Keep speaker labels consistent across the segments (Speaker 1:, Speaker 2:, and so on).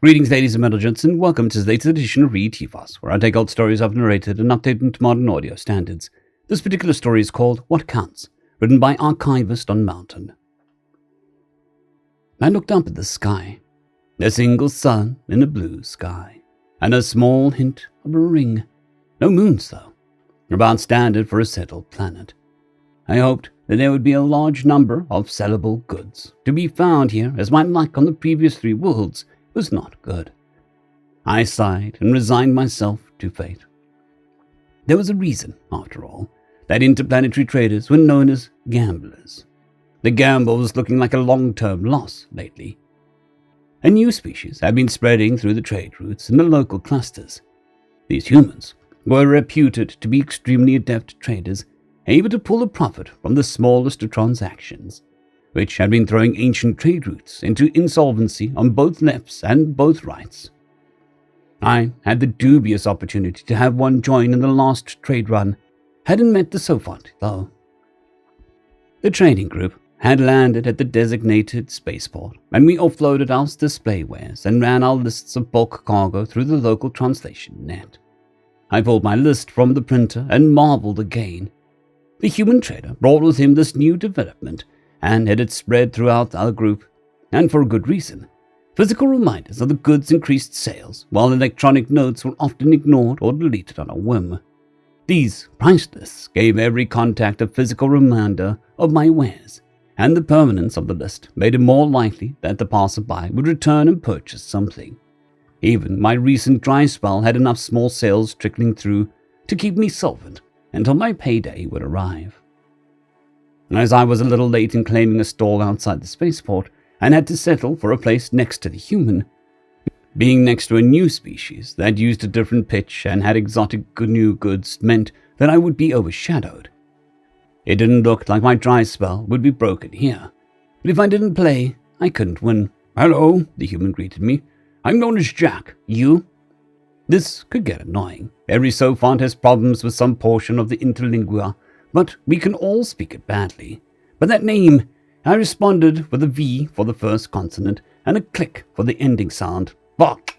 Speaker 1: Greetings, ladies and gents, and welcome to the latest edition of RE347, where I take old stories I've narrated and update them to modern audio standards. This particular story is called What Counts, written by ArchivistOnMountain. I looked up at the sky, a single sun in a blue sky, and a small hint of a ring. No moons, though, about standard for a settled planet. I hoped that there would be a large number of sellable goods to be found here, as my luck on the previous 3 worlds was not good. I sighed and resigned myself to fate. There was a reason, after all, that interplanetary traders were known as gamblers. The gamble was looking like a long-term loss lately. A new species had been spreading through the trade routes in the local clusters. These humans were reputed to be extremely adept traders, able to pull a profit from the smallest of transactions, which had been throwing ancient trade routes into insolvency on both lefts and both rights. I had the dubious opportunity to have one join in the last trade run. Hadn't met the Sophont, though. The trading group had landed at the designated spaceport, and we offloaded our display wares and ran our lists of bulk cargo through the local translation net. I pulled my list from the printer and marveled again. The human trader brought with him this new development, and it had spread throughout our group, and for a good reason. Physical reminders of the goods increased sales, while electronic notes were often ignored or deleted on a whim. These price lists gave every contact a physical reminder of my wares, and the permanence of the list made it more likely that the passerby would return and purchase something. Even my recent dry spell had enough small sales trickling through to keep me solvent until my payday would arrive. As I was a little late in claiming a stall outside the spaceport and had to settle for a place next to the human, being next to a new species that used a different pitch and had exotic new goods meant that I would be overshadowed. It didn't look like my dry spell would be broken here, but if I didn't play, I couldn't win. "Hello," the human greeted me. "I'm known as Jack. You?" This could get annoying. Every Sophont has problems with some portion of the interlingua, but we can all speak it badly. But that name, I responded with a V for the first consonant and a click for the ending sound. "Fuck,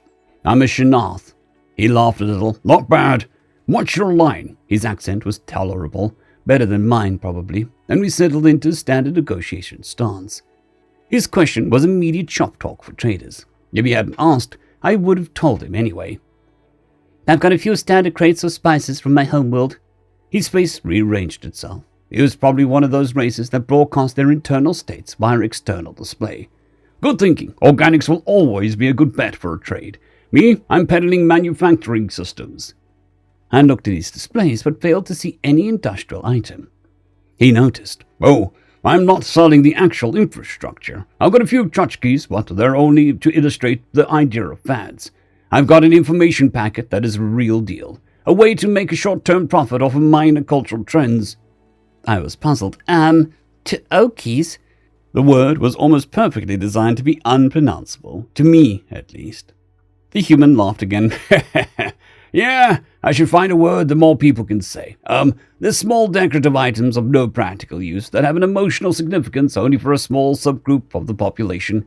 Speaker 1: I'm a Shanath." He laughed a little. "Not bad. What's your line?" His accent was tolerable, better than mine probably, and we settled into standard negotiation stance. His question was immediate shop talk for traders. If he hadn't asked, I would have told him anyway. "I've got a few standard crates of spices from my homeworld." His face rearranged itself. He was probably one of those races that broadcast their internal states via external display. "Good thinking. Organics will always be a good bet for a trade. Me, I'm peddling manufacturing systems." I looked at his displays but failed to see any industrial item. He noticed. "Oh, I'm not selling the actual infrastructure. I've got a few tchotchkes, but they're only to illustrate the idea of fads. I've got an information packet that is a real deal. A way to make a short-term profit off of minor cultural trends." I was puzzled. Okies? The word was almost perfectly designed to be unpronounceable, to me at least. The human laughed again. "Yeah, I should find a word that more people can say. There's small decorative items of no practical use that have an emotional significance only for a small subgroup of the population."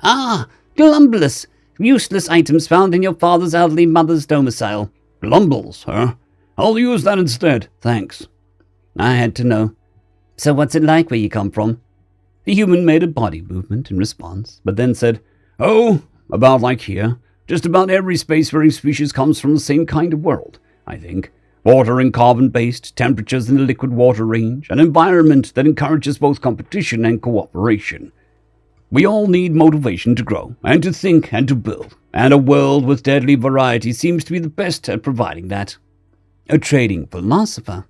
Speaker 1: "Ah, glumbless, useless items found in your father's elderly mother's domicile." "Glumbles, huh? I'll use that instead, thanks." I had to know. "So what's it like where you come from?" The human made a body movement in response, but then said, "Oh, about like here. Just about every spacefaring species comes from the same kind of world, I think. Water and carbon-based, temperatures in the liquid water range, an environment that encourages both competition and cooperation. We all need motivation to grow, and to think, and to build, and a world with deadly variety seems to be the best at providing that." A trading philosopher.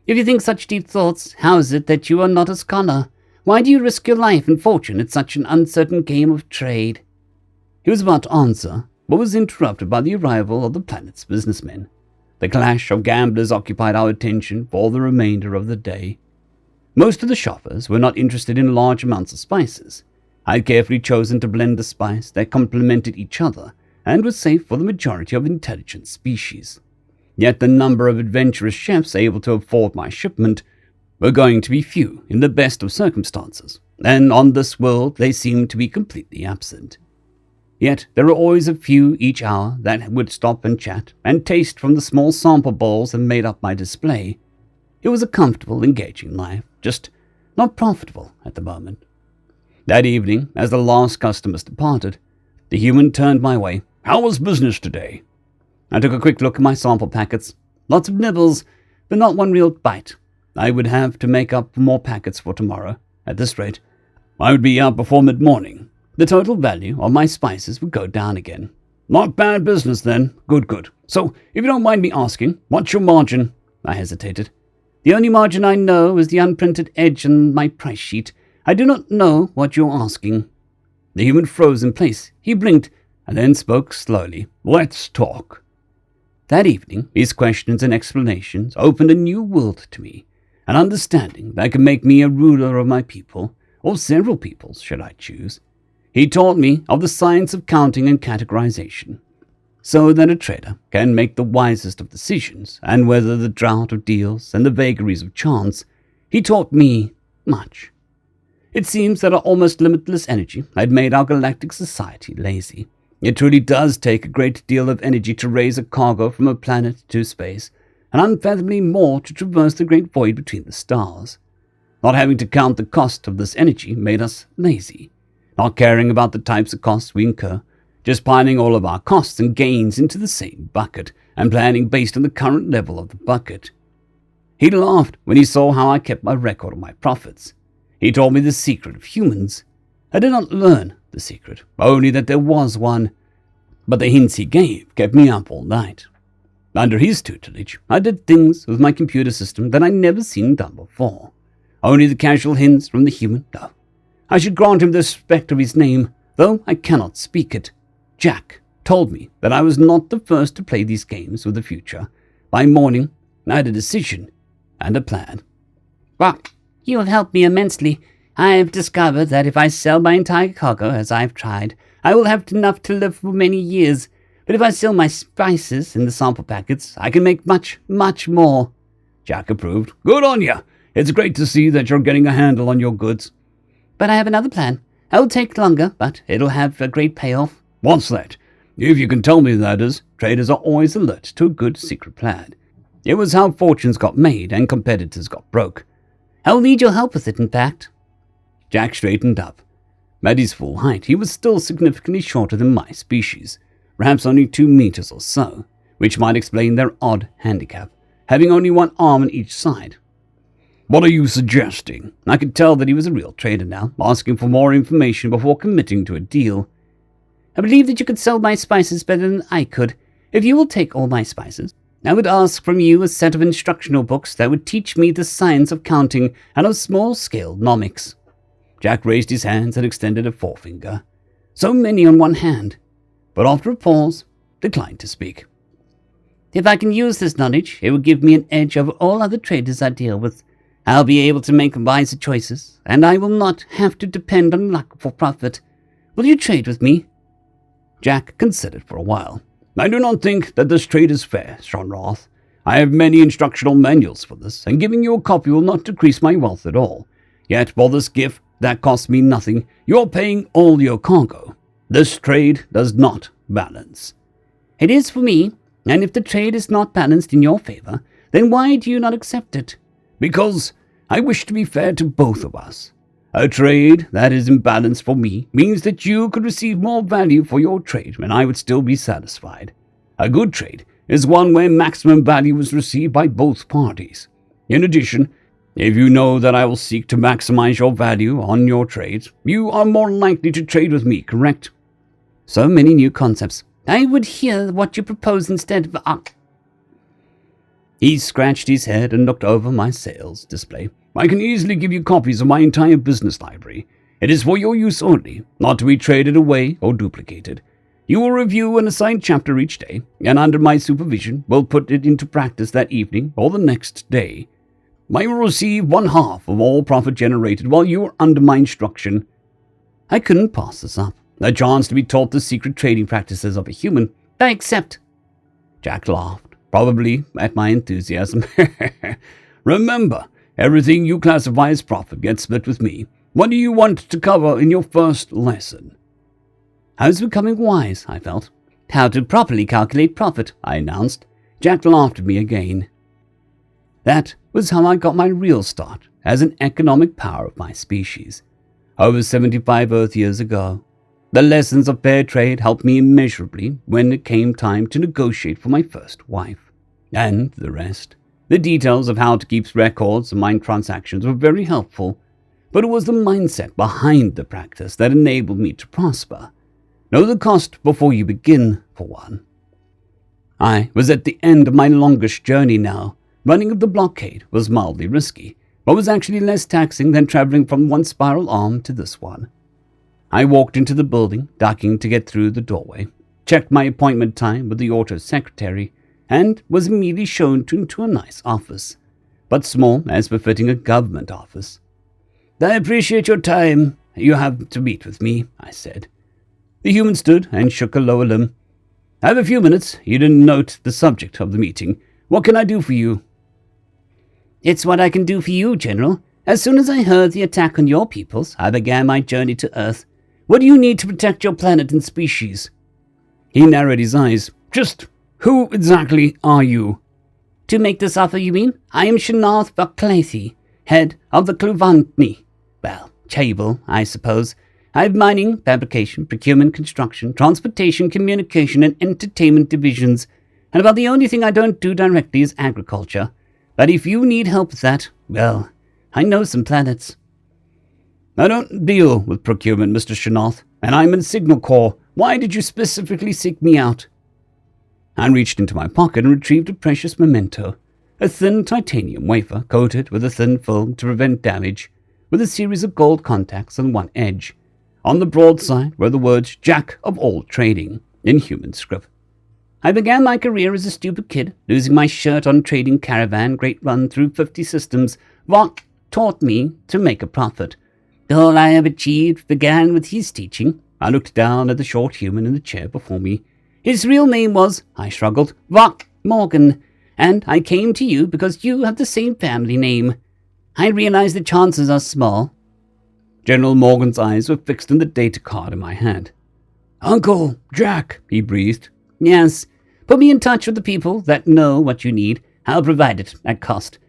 Speaker 1: "If you think such deep thoughts, how is it that you are not a scholar? Why do you risk your life and fortune at such an uncertain game of trade?" He was about to answer, but was interrupted by the arrival of the planet's businessmen. The clash of gamblers occupied our attention for the remainder of the day. Most of the shoppers were not interested in large amounts of spices. I had carefully chosen to blend the spice that complemented each other and was safe for the majority of intelligent species. Yet the number of adventurous chefs able to afford my shipment were going to be few in the best of circumstances, and on this world they seemed to be completely absent. Yet there were always a few each hour that would stop and chat and taste from the small sample bowls that made up my display. It was a comfortable, engaging life, just not profitable at the moment. That evening, as the last customers departed, the human turned my way. "How was business today?" I took a quick look at my sample packets. Lots of nibbles, but not one real bite. I would have to make up for more packets for tomorrow. At this rate, I would be out before mid-morning. The total value of my spices would go down again. "Not bad business, then. Good. So, if you don't mind me asking, what's your margin?" I hesitated. "The only margin I know is the unprinted edge on my price sheet. I do not know what you're asking." The human froze in place. He blinked and then spoke slowly. "Let's talk." That evening, his questions and explanations opened a new world to me, an understanding that could make me a ruler of my people, or several peoples, should I choose. He taught me of the science of counting and categorization, so that a trader can make the wisest of decisions and weather the drought of deals and the vagaries of chance. He taught me much. It seems that our almost limitless energy had made our galactic society lazy. It truly does take a great deal of energy to raise a cargo from a planet to space, and unfathomably more to traverse the great void between the stars. Not having to count the cost of this energy made us lazy. Not caring about the types of costs we incur, just piling all of our costs and gains into the same bucket, and planning based on the current level of the bucket. He laughed when he saw how I kept my record of my profits. He told me the secret of humans. I did not learn the secret, only that there was one, but the hints he gave kept me up all night. Under his tutelage, I did things with my computer system that I never seen done before. Only the casual hints from the human, no. I should grant him the respect of his name, though I cannot speak it. Jack told me that I was not the first to play these games with the future. By morning, I had a decision and a plan. "Well, you have helped me immensely. I have discovered that if I sell my entire cargo, as I've tried, I will have enough to live for many years. But if I sell my spices in the sample packets, I can make much, much more." Jack approved. "Good on you. It's great to see that you're getting a handle on your goods." "But I have another plan. It will take longer, but it'll have a great payoff." "What's that? If you can tell me, that is. Traders are always alert to a good secret plan. It was how fortunes got made and competitors got broke." "I'll need your help with it, in fact." Jack straightened up. At his full height, he was still significantly shorter than my species, perhaps only 2 meters or so, which might explain their odd handicap, having only one arm on each side. "What are you suggesting?" I could tell that he was a real trader now, asking for more information before committing to a deal. "I believe that you could sell my spices better than I could. If you will take all my spices, I would ask from you a set of instructional books that would teach me the science of counting and of small-scale nomics." Jack raised his hands and extended a forefinger. So many on one hand, but after a pause, declined to speak. "If I can use this knowledge, it will give me an edge over all other traders I deal with. I'll be able to make wiser choices, and I will not have to depend on luck for profit. Will you trade with me?" Jack considered for a while. "I do not think that this trade is fair, Shonroth. I have many instructional manuals for this, and giving you a copy will not decrease my wealth at all. Yet for this gift that costs me nothing, you are paying all your cargo. This trade does not balance." "It is for me, and if the trade is not balanced in your favor, then why do you not accept it?" "Because I wish to be fair to both of us. A trade that is imbalanced for me means that you could receive more value for your trade and I would still be satisfied. A good trade is one where maximum value is received by both parties. In addition, if you know that I will seek to maximize your value on your trades, you are more likely to trade with me, correct?" So many new concepts. "I would hear what you propose instead of..." He scratched his head and looked over my sales display. "I can easily give you copies of my entire business library. It is for your use only, not to be traded away or duplicated. You will review an assigned chapter each day, and under my supervision will put it into practice that evening or the next day. I will receive 1/2 of all profit generated while you are under my instruction." I couldn't pass this up. A chance to be taught the secret trading practices of a human. "I accept." Jack laughed, probably at my enthusiasm. "Remember, everything you classify as profit gets split with me. What do you want to cover in your first lesson?" I was becoming wise, I felt. How to properly calculate profit, I announced. Jack laughed at me again. That was how I got my real start as an economic power of my species. Over 75 Earth years ago, the lessons of fair trade helped me immeasurably when it came time to negotiate for my first wife. And the rest. The details of how to keep records of my transactions were very helpful, but it was the mindset behind the practice that enabled me to prosper. Know the cost before you begin, for one. I was at the end of my longest journey now. Running the blockade was mildly risky, but was actually less taxing than traveling from one spiral arm to this one. I walked into the building, ducking to get through the doorway, checked my appointment time with the auto secretary, and was immediately shown into a nice office, but small as befitting a government office. I appreciate your time you have to meet with me, I said. The human stood and shook a lower limb. I have a few minutes. You didn't note the subject of the meeting. What can I do for you? It's what I can do for you, General. As soon as I heard the attack on your peoples, I began my journey to Earth. What do you need to protect your planet and species? He narrowed his eyes. Just who exactly are you? To make this offer, you mean? I am Shanath Vaklethi, head of the Kluvantni. Well, Chable, I suppose. I have mining, fabrication, procurement, construction, transportation, communication, and entertainment divisions, and about the only thing I don't do directly is agriculture. But if you need help with that, well, I know some planets. I don't deal with procurement, Mr. Shanath, and I'm in Signal Corps. Why did you specifically seek me out? I reached into my pocket and retrieved a precious memento, a thin titanium wafer coated with a thin film to prevent damage, with a series of gold contacts on one edge. On the broad side were the words Jack of all trading, in human script. I began my career as a stupid kid, losing my shirt on trading caravan, great run through 50 systems. Vok taught me to make a profit. All I have achieved began with his teaching. I looked down at the short human in the chair before me. His real name was, I struggled, Vok Morgan, and I came to you because you have the same family name. I realize the chances are small. General Morgan's eyes were fixed on the data card in my hand. Uncle, Jack, he breathed. Yes, put me in touch with the people that know what you need. I'll provide it at cost.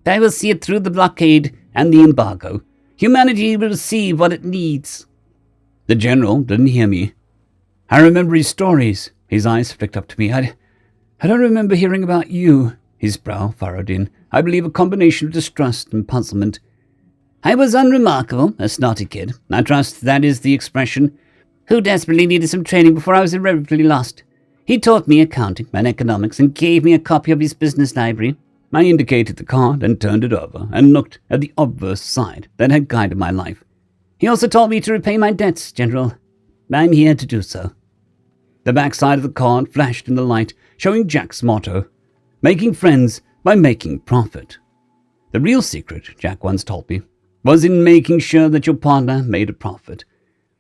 Speaker 1: I will see it through the blockade and the embargo. Humanity will receive what it needs. The general didn't hear me. I remember his stories. His eyes flicked up to me. I don't remember hearing about you. His brow furrowed in, I believe, a combination of distrust and puzzlement. I was unremarkable, a snotty kid. I trust that is the expression. Who desperately needed some training before I was irreparably lost. He taught me accounting and economics and gave me a copy of his business library. I indicated the card and turned it over and looked at the obverse side that had guided my life. He also taught me to repay my debts, General. I'm here to do so. The backside of the card flashed in the light, showing Jack's motto, making friends by making profit. The real secret, Jack once told me, was in making sure that your partner made a profit.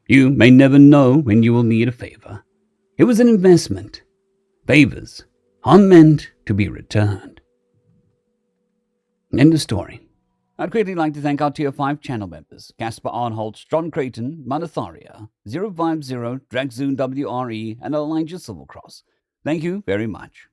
Speaker 1: You may never know when you will need a favor. It was an investment. Favors are meant to be returned. End of story. I'd greatly like to thank our Tier 5 channel members, Caspar Arnholtz, John Creighton, Manatharia, 050, Dragzoon WRE, and Elijah Silvercross. Thank you very much.